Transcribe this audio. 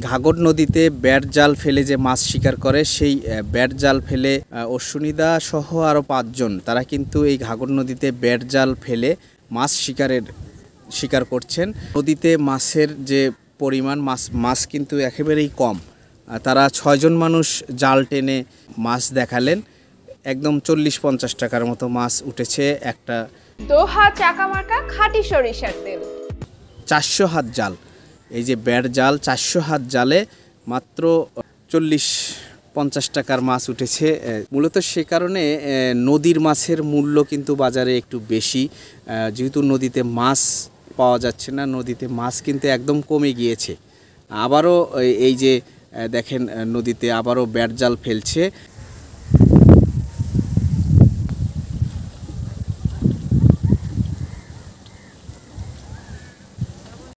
ঘাগর নদীতে ব্যাট জাল ফেলে যে মাছ শিকার করে সেই ব্যাট জাল ফেলে অশ্বিনীদা সহ আরও 5 জন তারা কিন্তু এই ঘাগর নদীতে ব্যাট জাল ফেলে মাছ শিকার করছেন। নদীতে মাছের যে পরিমাণ মাছ কিন্তু একেবারেই কম। তারা 6 জন মানুষ জাল টেনে মাছ দেখালেন। একদম 40-50 টাকার মতো মাছ উঠেছে একটা। দোহা চাকামার্কা খাঁটি সরিষার তেল, 400 হাত জাল, এই যে ব্যাট জাল 400 হাত জালে মাত্র 40-50 টাকার মাছ উঠেছে। মূলত সে কারণে নদীর মাছের মূল্য কিন্তু বাজারে একটু বেশি, যেহেতু নদীতে মাছ পাওয়া যাচ্ছে না, নদীতে মাছ কিন্তু একদম কমে গিয়েছে। আবারও এই যে দেখেন নদীতে আবারও ব্যাট জাল ফেলছে।